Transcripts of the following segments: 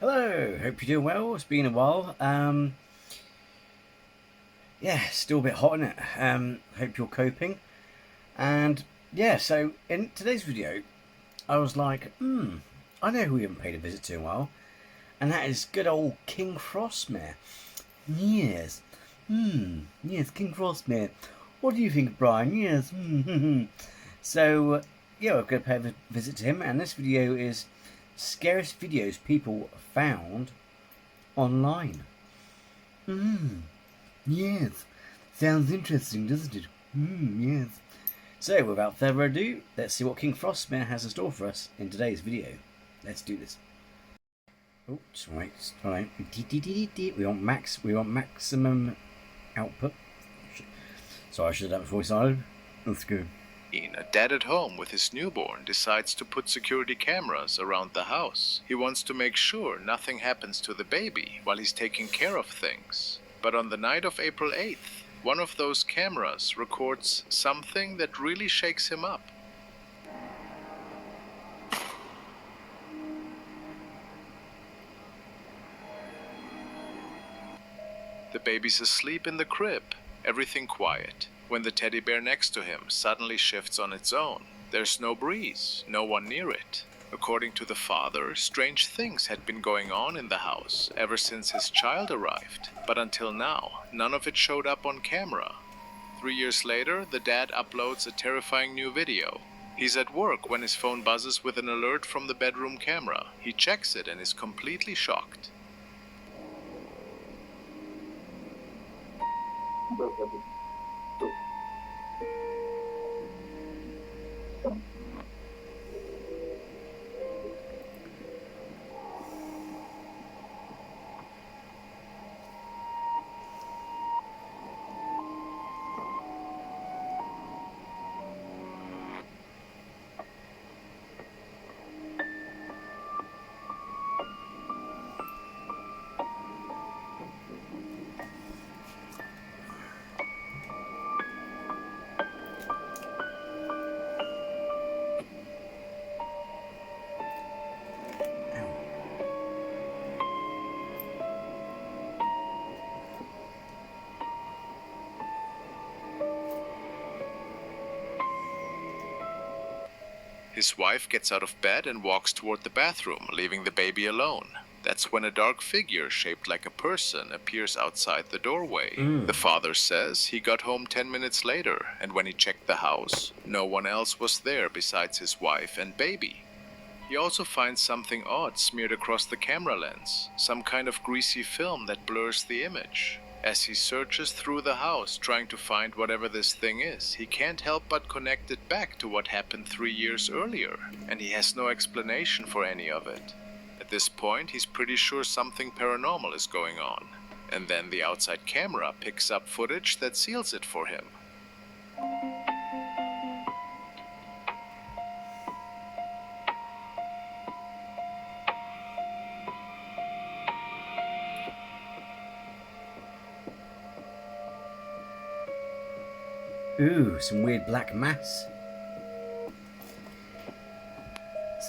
Hello, hope you're doing well. It's been a while. Yeah, still a bit hot in it. Hope you're coping. And yeah, so in today's video, I was like, I know who we haven't paid a visit to in a while, and that is good old King Frostmare. Yes, yes, King Frostmare. What do you think, Brian? Yes, So, yeah, we're going to pay a visit to him, and this video is scariest videos people found online. Yes. Sounds interesting, doesn't it? Yes. So, without further ado, let's see what King Frostmare has in store for us in today's video. Let's do this. Oh, right. We want maximum output. So I should have done it before we started. That's good. A dad at home with his newborn decides to put security cameras around the house. He wants to make sure nothing happens to the baby while he's taking care of things. But on the night of April 8th, one of those cameras records something that really shakes him up. The baby's asleep in the crib, everything quiet, when the teddy bear next to him suddenly shifts on its own. There's no breeze, no one near it. According to the father, strange things had been going on in the house ever since his child arrived, but until now, none of it showed up on camera. 3 years later, the dad uploads a terrifying new video. He's at work when his phone buzzes with an alert from the bedroom camera. He checks it and is completely shocked. His wife gets out of bed and walks toward the bathroom, leaving the baby alone. That's when a dark figure shaped like a person appears outside the doorway. The father says he got home 10 minutes later, and when he checked the house, no one else was there besides his wife and baby. He also finds something odd smeared across the camera lens, some kind of greasy film that blurs the image. As he searches through the house trying to find whatever this thing is, he can't help but connect it back to what happened 3 years earlier, and he has no explanation for any of it. At this point, he's pretty sure something paranormal is going on, and then the outside camera picks up footage that seals it for him. Ooh, some weird black mass.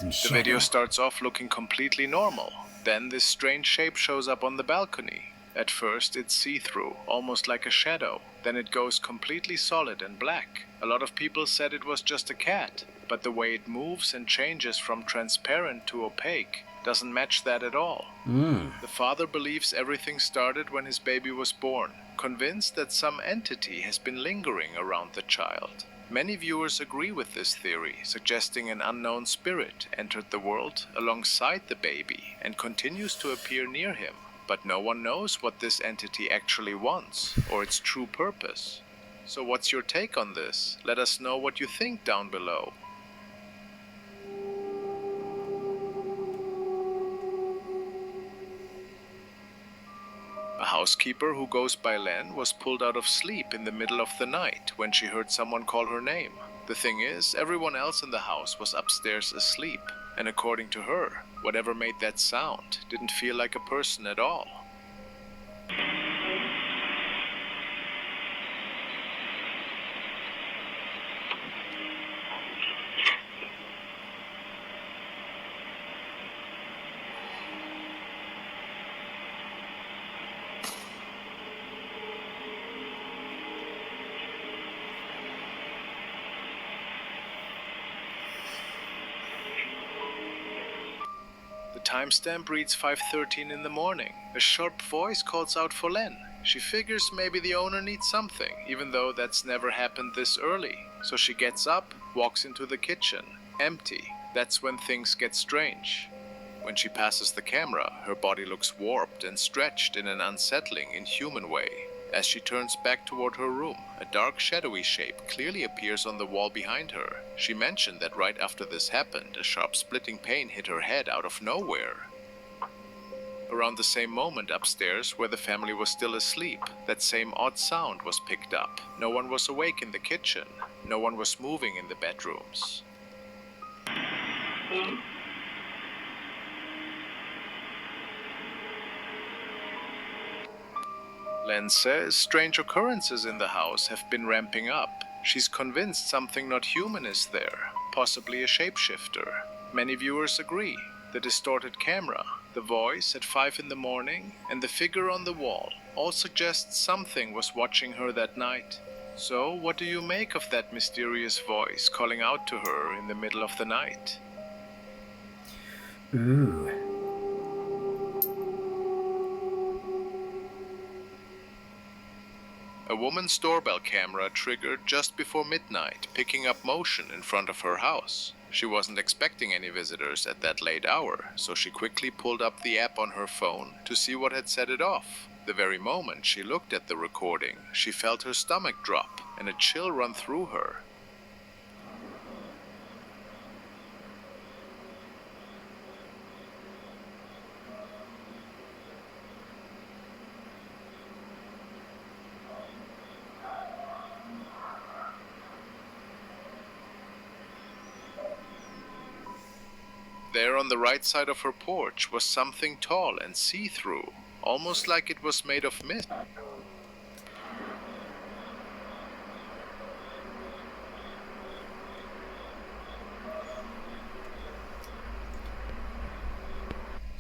The video starts off looking completely normal. Then this strange shape shows up on the balcony. At first it's see-through, almost like a shadow. Then it goes completely solid and black. A lot of people said it was just a cat, but the way it moves and changes from transparent to opaque doesn't match that at all. The father believes everything started when his baby was born, convinced that some entity has been lingering around the child. Many viewers agree with this theory, suggesting an unknown spirit entered the world alongside the baby and continues to appear near him. But no one knows what this entity actually wants or its true purpose. So what's your take on this? Let us know what you think down below. A housekeeper who goes by Len was pulled out of sleep in the middle of the night when she heard someone call her name. The thing is, everyone else in the house was upstairs asleep, and according to her, whatever made that sound didn't feel like a person at all. timestamp reads 5:13 in the morning. A sharp voice calls out for Len. She figures maybe the owner needs something, even though that's never happened this early. So she gets up, walks into the kitchen. Empty. That's when things get strange. When she passes the camera, her body looks warped and stretched in an unsettling, inhuman way. As she turns back toward her room, a dark, shadowy shape clearly appears on the wall behind her. She mentioned that right after this happened, a sharp splitting pain hit her head out of nowhere. Around the same moment upstairs, where the family was still asleep, that same odd sound was picked up. No one was awake in the kitchen. No one was moving in the bedrooms. Len says strange occurrences in the house have been ramping up. She's convinced something not human is there, possibly a shapeshifter. Many viewers agree. The distorted camera, the voice at 5 in the morning, and the figure on the wall all suggest something was watching her that night. So, what do you make of that mysterious voice calling out to her in the middle of the night? Ooh. A woman's doorbell camera triggered just before midnight, picking up motion in front of her house. She wasn't expecting any visitors at that late hour, so she quickly pulled up the app on her phone to see what had set it off. The very moment she looked at the recording, she felt her stomach drop and a chill run through her. There on the right side of her porch was something tall and see-through, almost like it was made of mist.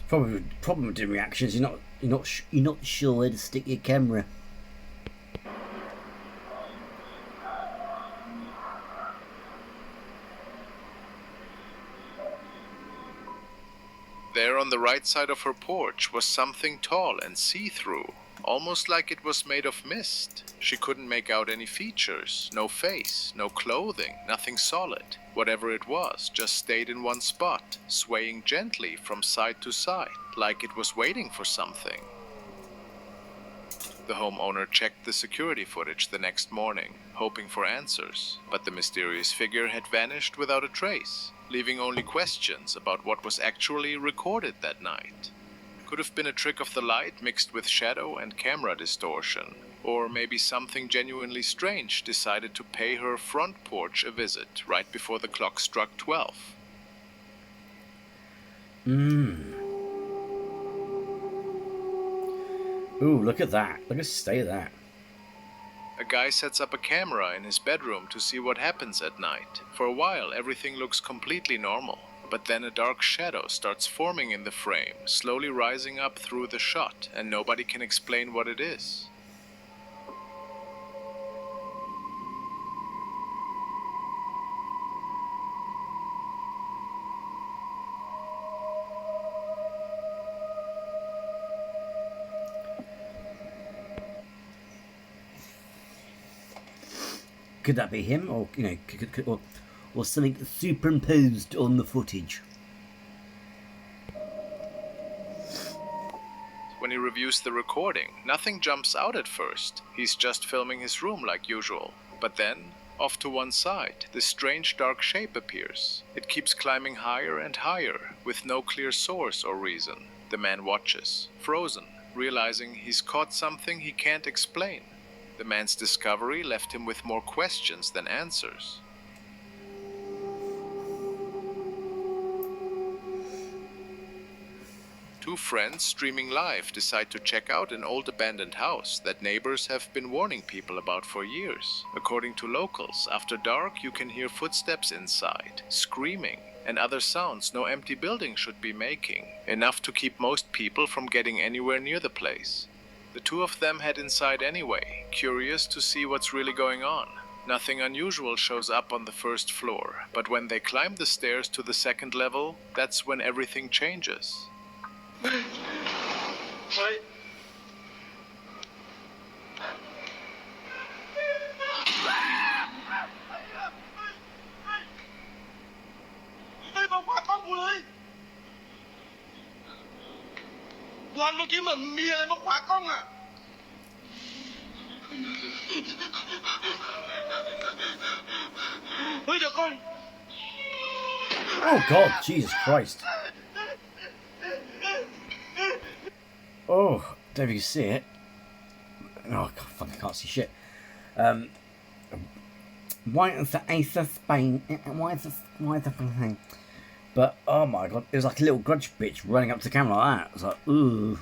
Probably the problem with doing reactions. You're not sure where to stick your camera. There on the right side of her porch was something tall and see-through, almost like it was made of mist. She couldn't make out any features, no face, no clothing, nothing solid. Whatever it was just stayed in one spot, swaying gently from side to side, like it was waiting for something. The homeowner checked the security footage the next morning, hoping for answers, but the mysterious figure had vanished without a trace, leaving only questions about what was actually recorded that night. Could have been a trick of the light mixed with shadow and camera distortion, or maybe something genuinely strange decided to pay her front porch a visit right before the clock struck 12. Ooh, look at that. Look at the state of that. A guy sets up a camera in his bedroom to see what happens at night. For a while, everything looks completely normal. But then a dark shadow starts forming in the frame, slowly rising up through the shot, and nobody can explain what it is. Could that be him, or or something superimposed on the footage? When he reviews the recording, nothing jumps out at first. He's just filming his room like usual. But then, off to one side, this strange dark shape appears. It keeps climbing higher and higher, with no clear source or reason. The man watches, frozen, realizing he's caught something he can't explain. The man's discovery left him with more questions than answers. Two friends streaming live decide to check out an old abandoned house that neighbors have been warning people about for years. According to locals, after dark you can hear footsteps inside, screaming, and other sounds no empty building should be making, enough to keep most people from getting anywhere near the place. The two of them head inside anyway, curious to see what's really going on. Nothing unusual shows up on the first floor, but when they climb the stairs to the second level, that's when everything changes. Oh God, Jesus Christ. Oh, don't know if you can see it. Oh, fuck, I can't see shit. Why is the ace of Spain? Why is the thing? But oh my God, it was like a little grudge bitch running up to the camera like that. It was like, ooh.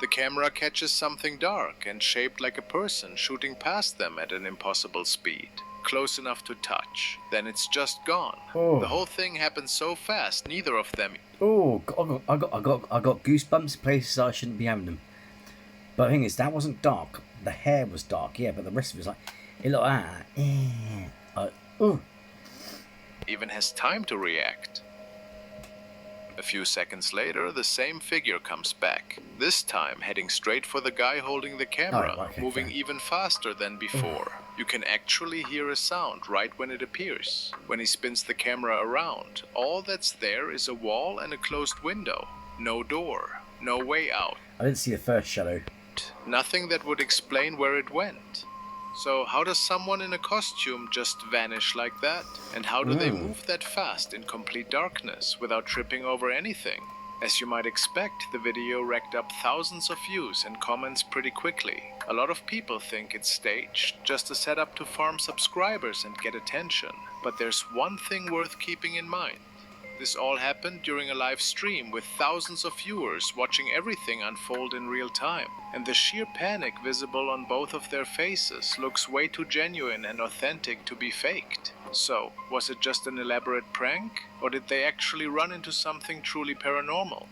The camera catches something dark and shaped like a person shooting past them at an impossible speed. Close enough to touch. Then it's just gone. Oh. The whole thing happened so fast, neither of them... Oh, I got goosebumps places I shouldn't be having them. But the thing is, that wasn't dark. The hair was dark, yeah, but the rest of it was like, it looked like that. Even has time to react. A few seconds later, the same figure comes back. This time heading straight for the guy holding the camera, moving even faster than before. You can actually hear a sound right when it appears. When he spins the camera around, all that's there is a wall and a closed window. No door, no way out. I didn't see the first shadow. Nothing that would explain where it went. So how does someone in a costume just vanish like that? And how do they move that fast in complete darkness without tripping over anything? As you might expect, the video racked up thousands of views and comments pretty quickly. A lot of people think it's staged, just a setup to farm subscribers and get attention. But there's one thing worth keeping in mind. This all happened during a live stream with thousands of viewers watching everything unfold in real time. And the sheer panic visible on both of their faces looks way too genuine and authentic to be faked. So, was it just an elaborate prank? Or did they actually run into something truly paranormal?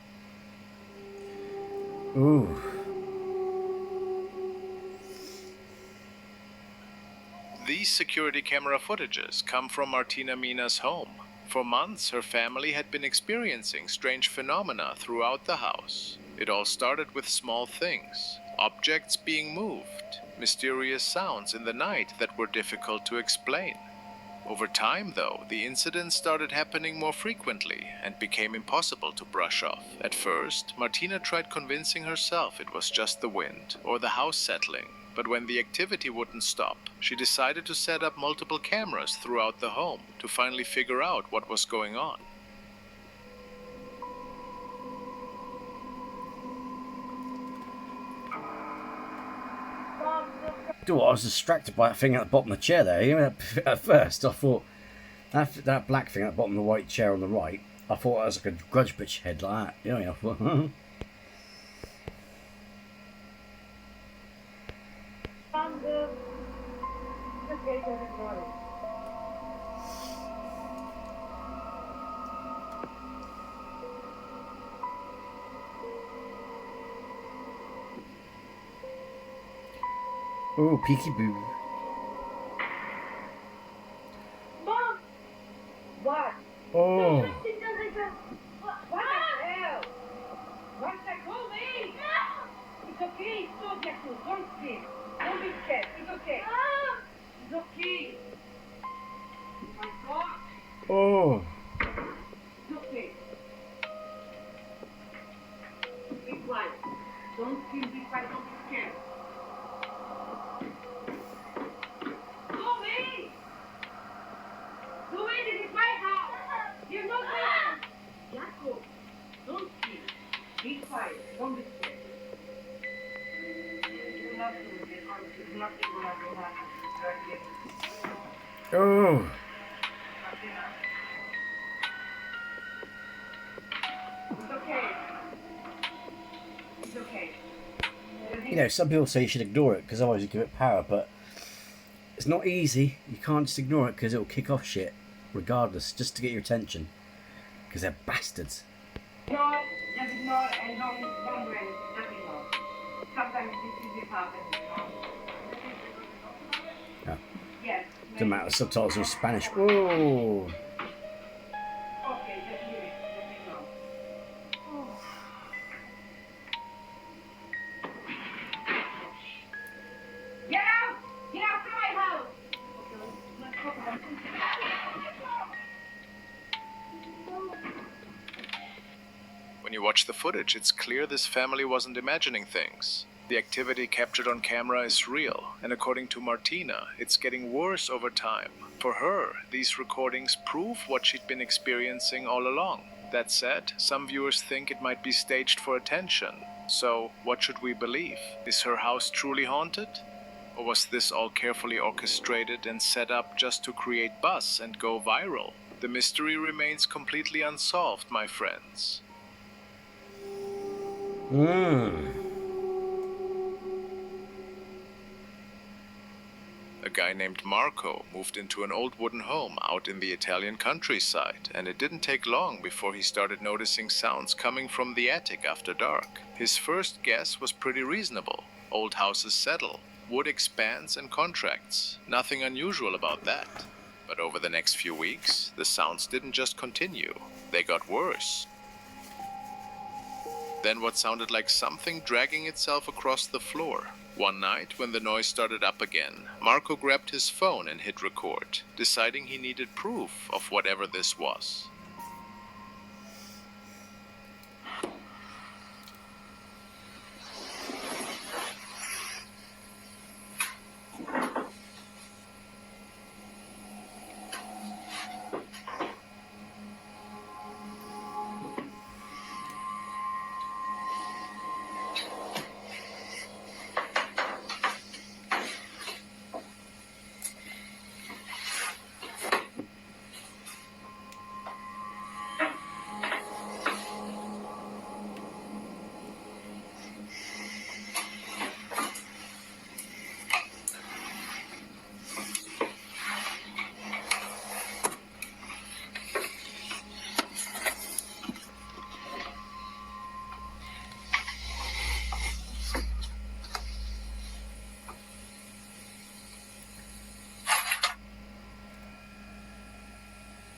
Ooh. These security camera footages come from Martina Mina's home. For months, her family had been experiencing strange phenomena throughout the house. It all started with small things, objects being moved, mysterious sounds in the night that were difficult to explain. Over time, though, the incidents started happening more frequently and became impossible to brush off. At first, Martina tried convincing herself it was just the wind or the house settling. But when the activity wouldn't stop, she decided to set up multiple cameras throughout the home to finally figure out what was going on. Dude, I was distracted by that thing at the bottom of the chair there. You know, at first, I thought that black thing at the bottom of the white chair on the right, I thought that was like a grudge bitch head like that. You know, I thought, oh, peekaboo. Mom! What? Oh. What the hell? What's that? Go away! It's okay. It's okay. Don't scream. Don't be scared. It's okay. It's okay. My God. Oh. It's okay. Be quiet. Don't scream. Be quiet. Don't be scared. Go away! Go away. This is my house. You're not welcome. Jacob, don't scream. Be quiet. Don't be scared. Nothing gonna happen. Oh. It's okay. It's okay. You know, some people say you should ignore it because otherwise you give it power, but it's not easy. You can't just ignore it because it'll kick off shit, regardless, just to get your attention. Because they're bastards. No, just ignore and don't do anything. Just ignore. Sometimes this happens, you know. Yeah. Yes. Doesn't matter, the subtitles are in Spanish. Whoa! Okay, just leave it. Just ignore. Get out! Get out from my house! Okay, let's talk about this. When you watch the footage, it's clear this family wasn't imagining things. The activity captured on camera is real, and according to Martina, it's getting worse over time. For her, these recordings prove what she'd been experiencing all along. That said, some viewers think it might be staged for attention. So, what should we believe? Is her house truly haunted? Or was this all carefully orchestrated and set up just to create buzz and go viral? The mystery remains completely unsolved, my friends. A guy named Marco moved into an old wooden home out in the Italian countryside, and it didn't take long before he started noticing sounds coming from the attic after dark. His first guess was pretty reasonable. Old houses settle, wood expands and contracts. Nothing unusual about that. But over the next few weeks, the sounds didn't just continue, they got worse. Then what sounded like something dragging itself across the floor. One night, when the noise started up again, Marco grabbed his phone and hit record, deciding he needed proof of whatever this was.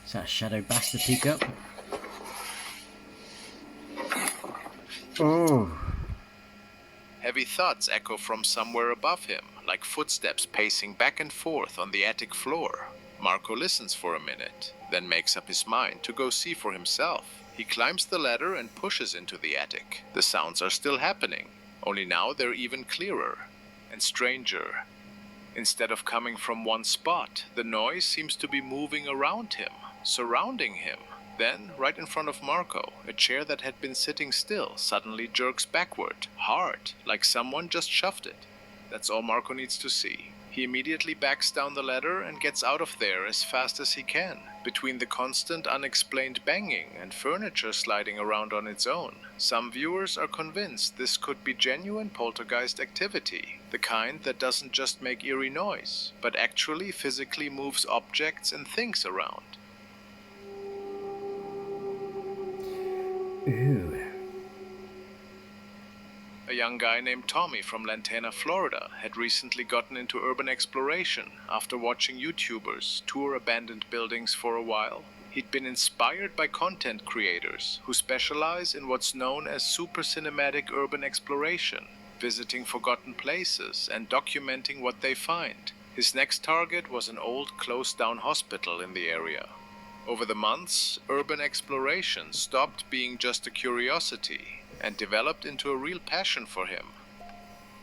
Is that a shadow bastard peek up? Oh. Heavy thoughts echo from somewhere above him, like footsteps pacing back and forth on the attic floor. Marco listens for a minute, then makes up his mind to go see for himself. He climbs the ladder and pushes into the attic. The sounds are still happening, only now they're even clearer and stranger. Instead of coming from one spot, the noise seems to be moving around him, surrounding him. Then, right in front of Marco, a chair that had been sitting still suddenly jerks backward, hard, like someone just shoved it. That's all Marco needs to see. He immediately backs down the ladder and gets out of there as fast as he can, between the constant unexplained banging and furniture sliding around on its own. Some viewers are convinced this could be genuine poltergeist activity, the kind that doesn't just make eerie noise, but actually physically moves objects and things around. Ooh. A young guy named Tommy from Lantana, Florida, had recently gotten into urban exploration after watching YouTubers tour abandoned buildings for a while. He'd been inspired by content creators who specialize in what's known as super cinematic urban exploration, visiting forgotten places and documenting what they find. His next target was an old closed-down hospital in the area. Over the months, urban exploration stopped being just a curiosity and developed into a real passion for him.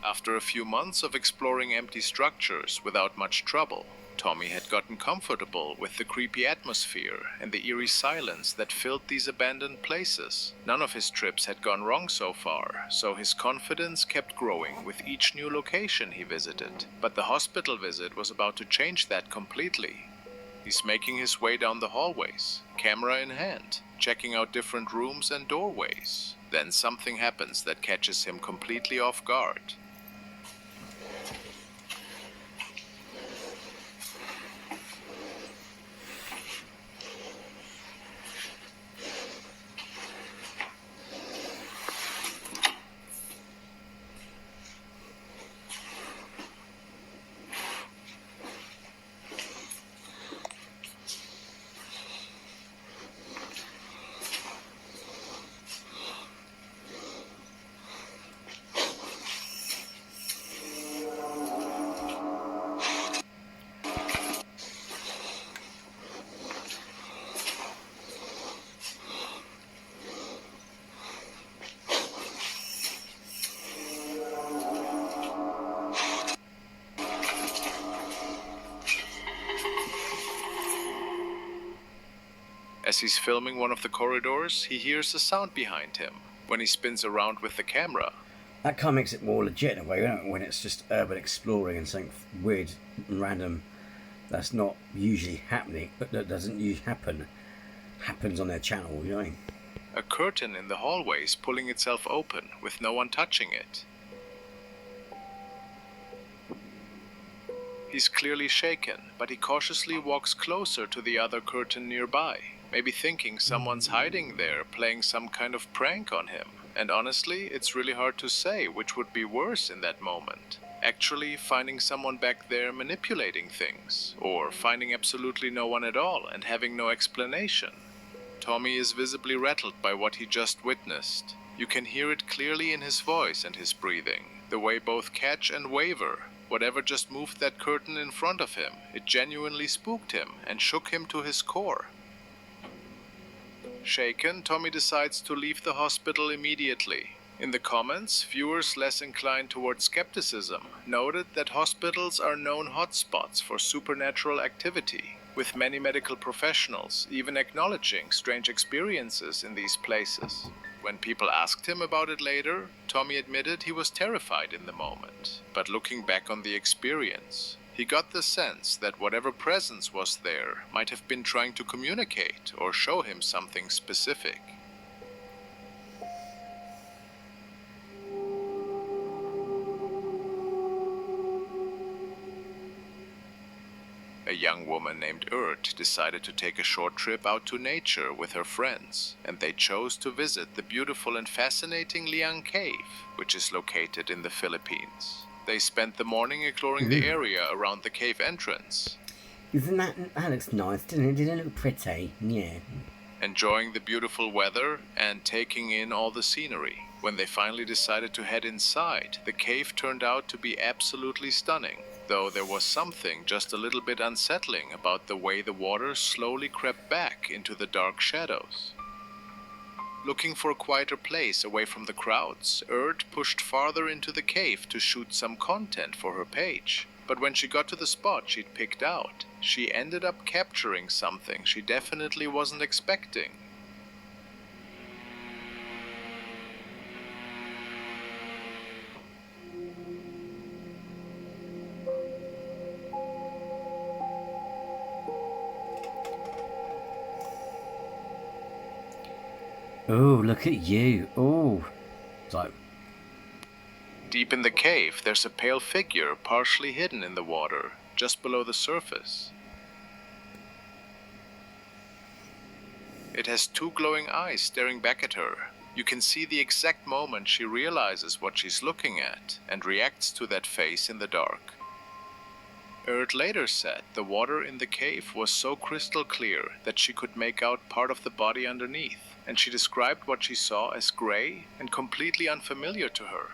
After a few months of exploring empty structures without much trouble, Tommy had gotten comfortable with the creepy atmosphere and the eerie silence that filled these abandoned places. None of his trips had gone wrong so far, so his confidence kept growing with each new location he visited. But the hospital visit was about to change that completely. He's making his way down the hallways, camera in hand, checking out different rooms and doorways. Then something happens that catches him completely off guard. As he's filming one of the corridors, he hears a sound behind him. When he spins around with the camera, that kind of makes it more legit in a way, don't it? When it's just urban exploring and something weird and random that's not usually happening, but that doesn't usually happens on their channel, you know? a curtain in the hallway is pulling itself open with no one touching it. He's clearly shaken, but he cautiously walks closer to the other curtain nearby, maybe thinking someone's hiding there, playing some kind of prank on him. And honestly, it's really hard to say which would be worse in that moment. Actually finding someone back there manipulating things, or finding absolutely no one at all and having no explanation. Tommy is visibly rattled by what he just witnessed. You can hear it clearly in his voice and his breathing, the way both catch and waver. Whatever just moved that curtain in front of him, it genuinely spooked him and shook him to his core. Shaken, Tommy decides to leave the hospital immediately. In the comments, viewers less inclined toward skepticism noted that hospitals are known hotspots for supernatural activity, with many medical professionals even acknowledging strange experiences in these places. When people asked him about it later, Tommy admitted he was terrified in the moment. But looking back on the experience, he got the sense that whatever presence was there might have been trying to communicate or show him something specific. A young woman named Urt decided to take a short trip out to nature with her friends, and they chose to visit the beautiful and fascinating Liang Cave, which is located in the Philippines. They spent the morning exploring the area around the cave entrance. Isn't that looks nice, doesn't it? Didn't it look pretty? Yeah. Enjoying the beautiful weather and taking in all the scenery. When they finally decided to head inside, the cave turned out to be absolutely stunning, though there was something just a little bit unsettling about the way the water slowly crept back into the dark shadows. Looking for a quieter place away from the crowds, Urt pushed farther into the cave to shoot some content for her page. But when she got to the spot she'd picked out, she ended up capturing something she definitely wasn't expecting. Oh, look at you. Oh. It's like... Deep in the cave, there's a pale figure partially hidden in the water, just below the surface. It has two glowing eyes staring back at her. You can see the exact moment she realizes what she's looking at and reacts to that face in the dark. Urt later said the water in the cave was so crystal clear that she could make out part of the body underneath, and she described what she saw as gray and completely unfamiliar to her.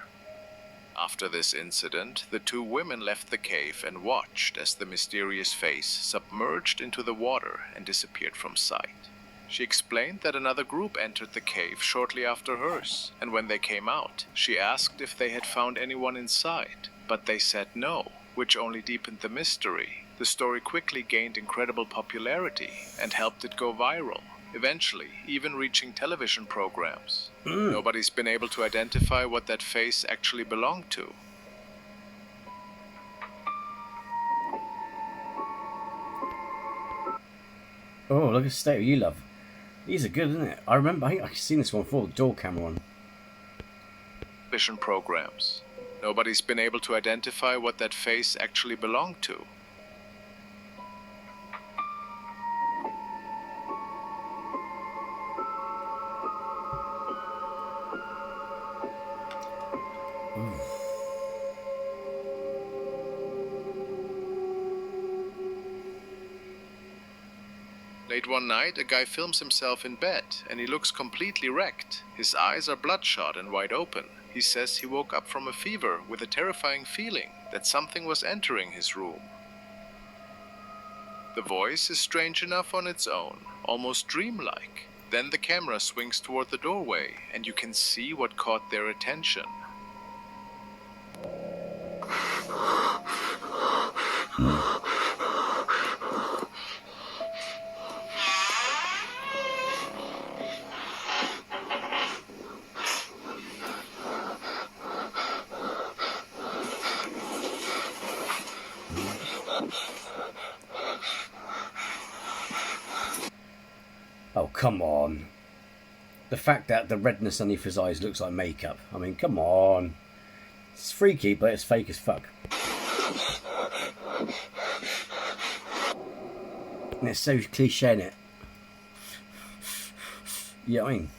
After this incident, the two women left the cave and watched as the mysterious face submerged into the water and disappeared from sight. She explained that another group entered the cave shortly after hers, and when they came out, she asked if they had found anyone inside, but they said no, which only deepened the mystery. The story quickly gained incredible popularity and helped it go viral, eventually even reaching television programs. Nobody's been able to identify what that face actually belonged to. Oh, look at the state of you, love. These are good, isn't it? I remember, I think I've seen this one before, the door camera one. Television programs. Nobody's been able to identify what that face actually belonged to. Late one night, a guy films himself in bed, and he looks completely wrecked. His eyes are bloodshot and wide open. He says he woke up from a fever with a terrifying feeling that something was entering his room. The voice is strange enough on its own, almost dreamlike. Then the camera swings toward the doorway, and you can see what caught their attention. Oh, come on. The fact that the redness underneath his eyes looks like makeup. I mean, come on. It's freaky, but it's fake as fuck. And it's so cliche, in it. You know what I mean?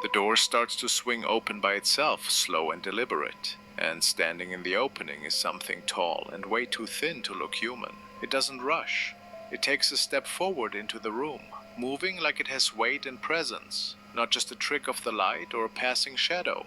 The door starts to swing open by itself, slow and deliberate. And standing in the opening is something tall and way too thin to look human. It doesn't rush. It takes a step forward into the room, moving like it has weight and presence, not just a trick of the light or a passing shadow.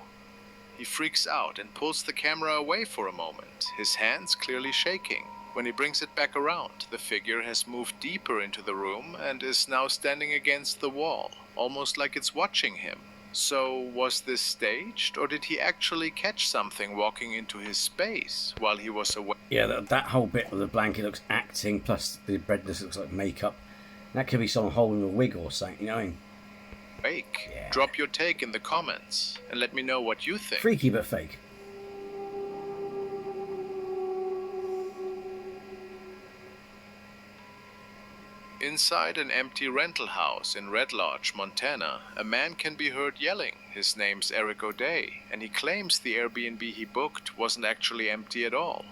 He freaks out and pulls the camera away for a moment, his hands clearly shaking. When he brings it back around, the figure has moved deeper into the room and is now standing against the wall, almost like it's watching him. So, was this staged, or did he actually catch something walking into his space while he was away? Yeah, that whole bit of the blanket looks acting, plus the redness looks like makeup. That could be someone holding a wig or something, you know what I mean? Fake. Yeah. Drop your take in the comments, and let me know what you think. Freaky but fake. Inside an empty rental house in Red Lodge, Montana, a man can be heard yelling. His name's Eric O'Day, and he claims the Airbnb he booked wasn't actually empty at all.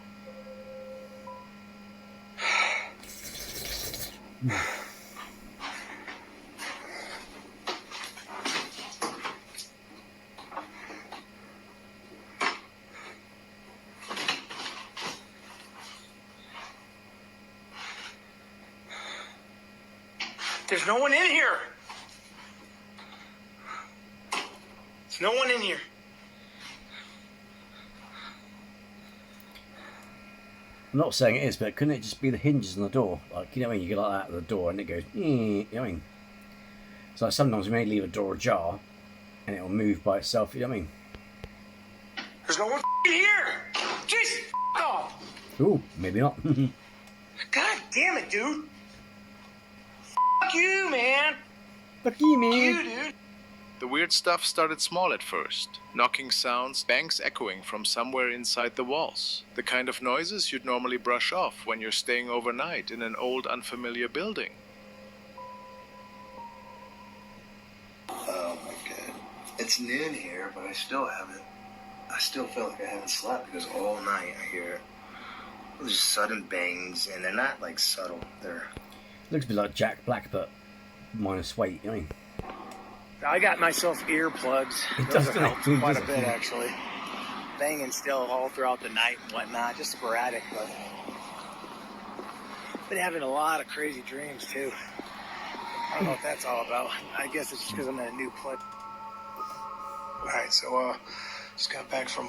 There's no one in here. There's no one in here. I'm not saying it is, but couldn't it just be the hinges on the door? Like, you know what I mean? You go like that at the door and it goes, you know what I mean? So like sometimes we may leave a door ajar and it will move by itself, you know what I mean? There's no one in here. Jesus, off. Ooh, maybe not. God damn it, dude. Fuck you, man. Fuck you, man. You, dude. The weird stuff started small at first. Knocking sounds, bangs echoing from somewhere inside the walls. The kind of noises you'd normally brush off when you're staying overnight in an old, unfamiliar building. Oh my god. It's noon here, but I still feel like I haven't slept because all night I hear these sudden bangs, and they're not like subtle. They're... Looks a bit like Jack Black, but minus weight, you know what I mean? I got myself earplugs. It Those does, have helped doesn't it? quite a bit, actually. Banging still all throughout the night and whatnot, just sporadic, but been having a lot of crazy dreams too. I don't know what that's all about. I guess it's just because I'm in a new place. All right, so just got back from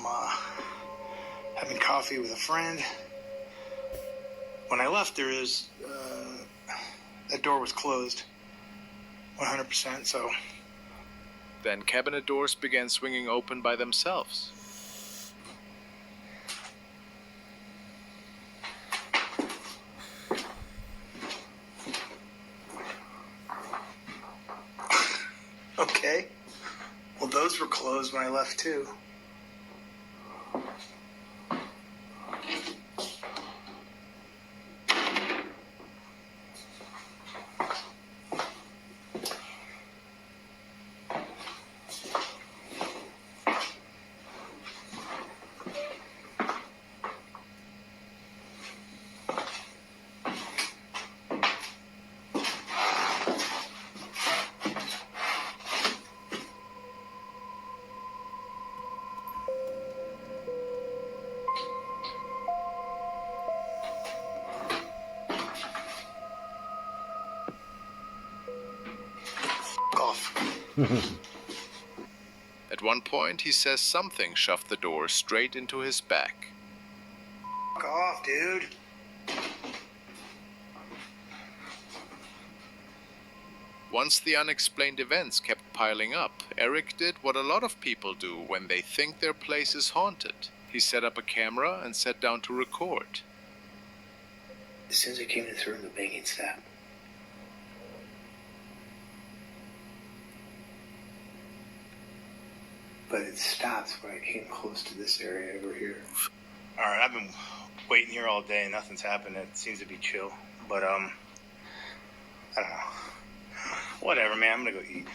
having coffee with a friend. When I left, that door was closed, 100%. So. Then cabinet doors began swinging open by themselves. Okay. Well, those were closed when I left too. At one point, he says something shoved the door straight into his back. off, dude. Once the unexplained events kept piling up, Eric did what a lot of people do when they think their place is haunted. He set up a camera and sat down to record. As soon as I came in this room, the banging stopped. But it stops when I came close to this area over here. All right, I've been waiting here all day. Nothing's happened. It seems to be chill. But, I don't know. Whatever, man. I'm gonna go eat.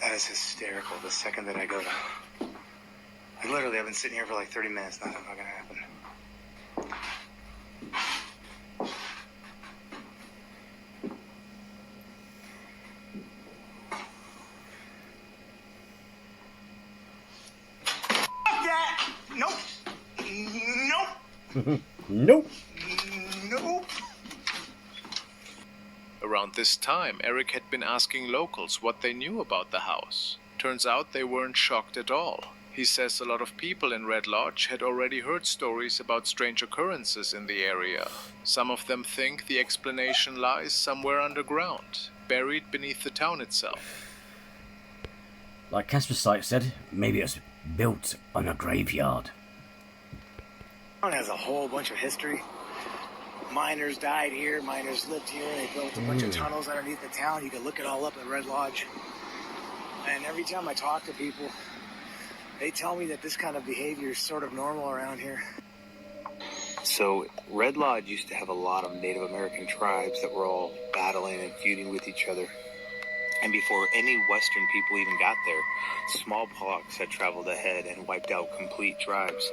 That is hysterical. The second that I go to... I've been sitting here for like 30 minutes. Nothing's not gonna happen. Nope. Nope. Nope. Around this time, Eric had been asking locals what they knew about the house. Turns out they weren't shocked at all. He says a lot of people in Red Lodge had already heard stories about strange occurrences in the area. Some of them think the explanation lies somewhere underground, buried beneath the town itself. Like Casper Sykes said, maybe it's built on a graveyard. Town has a whole bunch of history. Miners died here, miners lived here, they built a bunch of tunnels underneath the town. You can look it all up at Red Lodge. And every time I talk to people, they tell me that this kind of behavior is sort of normal around here. So, Red Lodge used to have a lot of Native American tribes that were all battling and feuding with each other. And before any Western people even got there, smallpox had traveled ahead and wiped out complete tribes.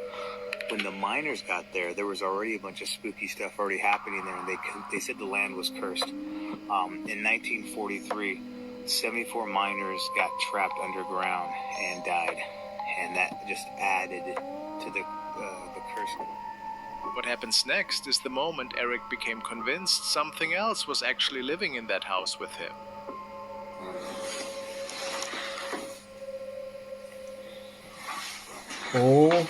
When the miners got there, there was already a bunch of spooky stuff already happening there, and they said the land was cursed. In 1943, 74 miners got trapped underground and died, and that just added to the curse. What happens next is the moment Eric became convinced something else was actually living in that house with him. Oh.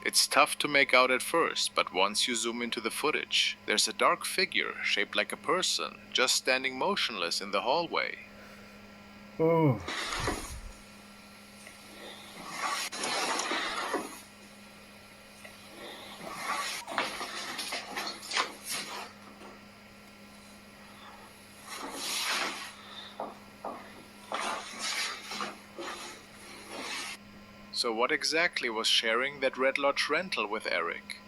It's tough to make out at first, but once you zoom into the footage, there's a dark figure shaped like a person just standing motionless in the hallway. Oh. So what exactly was sharing that Red Lodge rental with Eric?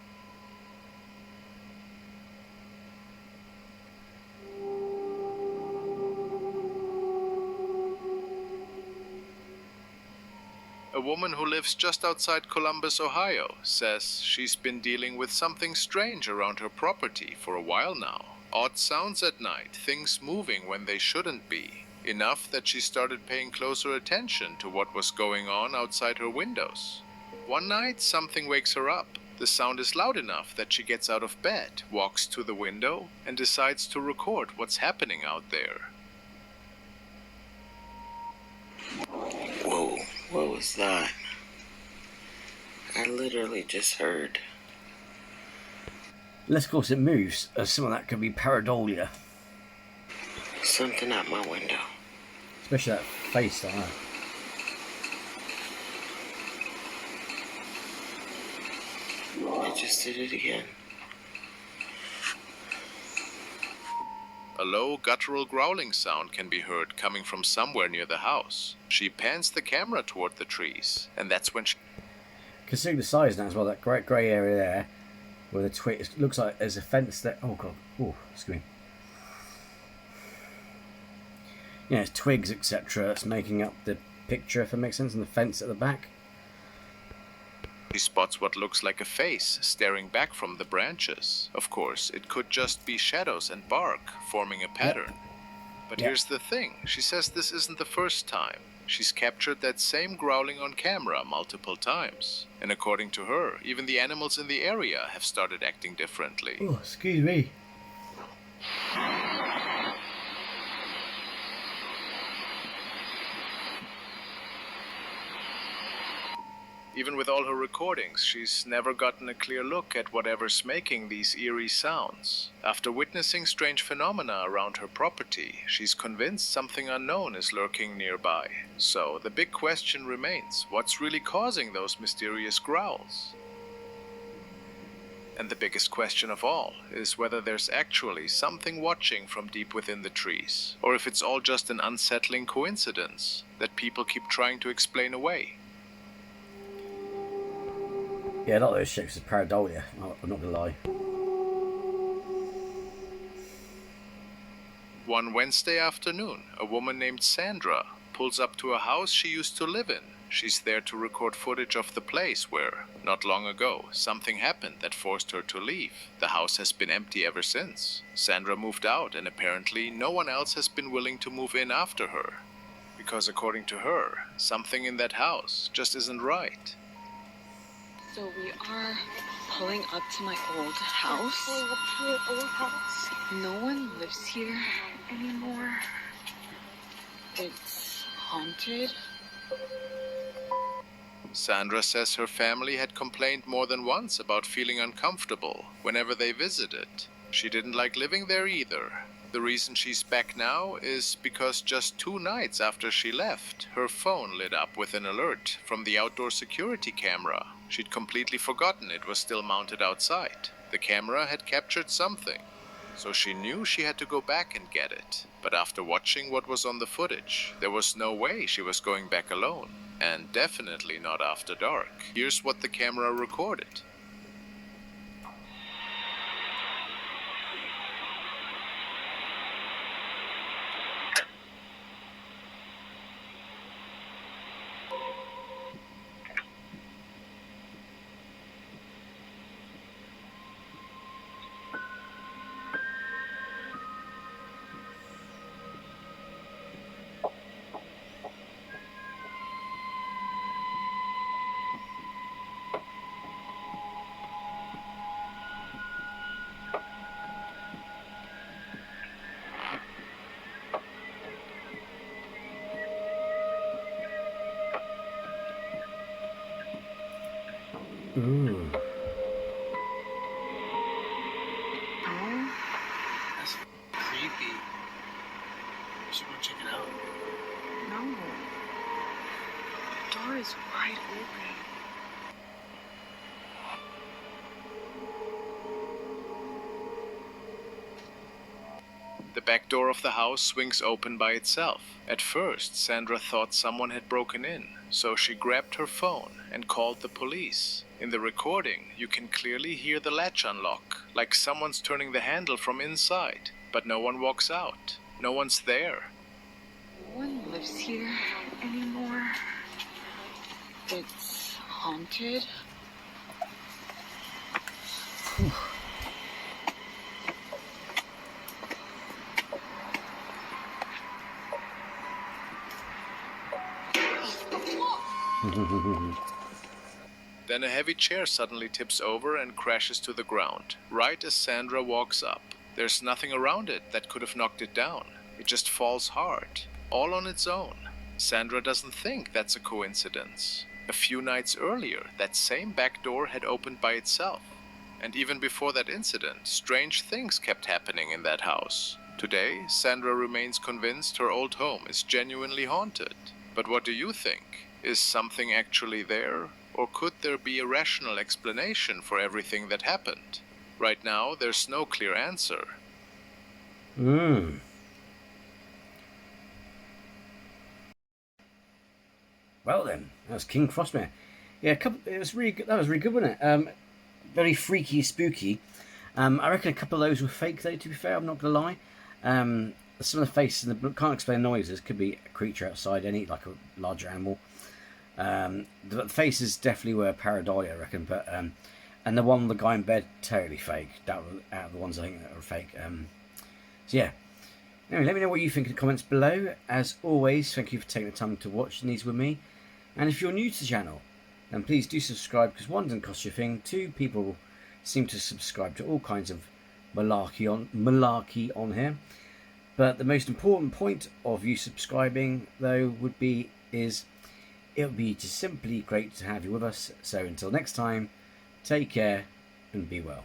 A woman who lives just outside Columbus, Ohio, says she's been dealing with something strange around her property for a while now. Odd sounds at night, things moving when they shouldn't be. Enough that she started paying closer attention to what was going on outside her windows. One night, something wakes her up. The sound is loud enough that she gets out of bed, walks to the window, and decides to record what's happening out there. Whoa, what was that? I literally just heard. Unless, of course, it moves, as some of that could be pareidolia. Something out my window. Especially that face like that. I just did it again. A low, guttural growling sound can be heard coming from somewhere near the house. She pans the camera toward the trees, and that's when she... Considering the size now as well, that great grey area there, where the twig looks like there's a fence there. Oh god, oh, excuse me. Yeah, it's twigs, etc. It's making up the picture, if it makes sense, and the fence at the back. She spots what looks like a face staring back from the branches. Of course, it could just be shadows and bark forming a pattern. But here's the thing. She says this isn't the first time. She's captured that same growling on camera multiple times. And according to her, even the animals in the area have started acting differently. Oh, excuse me. Even with all her recordings, she's never gotten a clear look at whatever's making these eerie sounds. After witnessing strange phenomena around her property, she's convinced something unknown is lurking nearby. So the big question remains, what's really causing those mysterious growls? And the biggest question of all is whether there's actually something watching from deep within the trees, or if it's all just an unsettling coincidence that people keep trying to explain away. Yeah, a lot of those shapes is pareidolia, I'm not gonna lie. One Wednesday afternoon, a woman named Sandra pulls up to a house she used to live in. She's there to record footage of the place where, not long ago, something happened that forced her to leave. The house has been empty ever since. Sandra moved out, and apparently no one else has been willing to move in after her. Because according to her, something in that house just isn't right. So we are pulling up to my old house. No one lives here anymore. It's haunted. Sandra says her family had complained more than once about feeling uncomfortable whenever they visited. She didn't like living there either. The reason she's back now is because just 2 nights after she left, her phone lit up with an alert from the outdoor security camera. She'd completely forgotten it was still mounted outside. The camera had captured something, so she knew she had to go back and get it. But after watching what was on the footage, there was no way she was going back alone. And definitely not after dark. Here's what the camera recorded. Ooh. Oh, That's creepy. We should go check it out. no. The door is wide open. The back door of the house swings open by itself. At first, Sandra thought someone had broken in, so she grabbed her phone and called the police. In the recording, you can clearly hear the latch unlock, like someone's turning the handle from inside, but no one walks out. No one's there. No one lives here anymore. It's haunted. Then a heavy chair suddenly tips over and crashes to the ground, right as Sandra walks up. There's nothing around it that could have knocked it down. It just falls hard, all on its own. Sandra doesn't think that's a coincidence. A few nights earlier, that same back door had opened by itself. And even before that incident, strange things kept happening in that house. Today, Sandra remains convinced her old home is genuinely haunted. But what do you think? Is something actually there? Or could there be a rational explanation for everything that happened? Right now, there's no clear answer. Well then, that was King Frostmare. Yeah, it was really good. That was really good, wasn't it? Very freaky, spooky. I reckon a couple of those were fake, though. To be fair, I'm not gonna lie. Some of the faces and the can't explain noises could be a creature outside, any like a larger animal. The faces definitely were pareidolia, I reckon. But and the one, the guy in bed, totally fake. That was out of the ones I think that were fake. So yeah. Anyway, let me know what you think in the comments below. As always, thank you for taking the time to watch these with me. And if you're new to the channel, then please do subscribe, because 1, doesn't cost you a thing. 2, people seem to subscribe to all kinds of malarkey on here. But the most important point of you subscribing, though, it would be just simply great to have you with us. So until next time, take care and be well.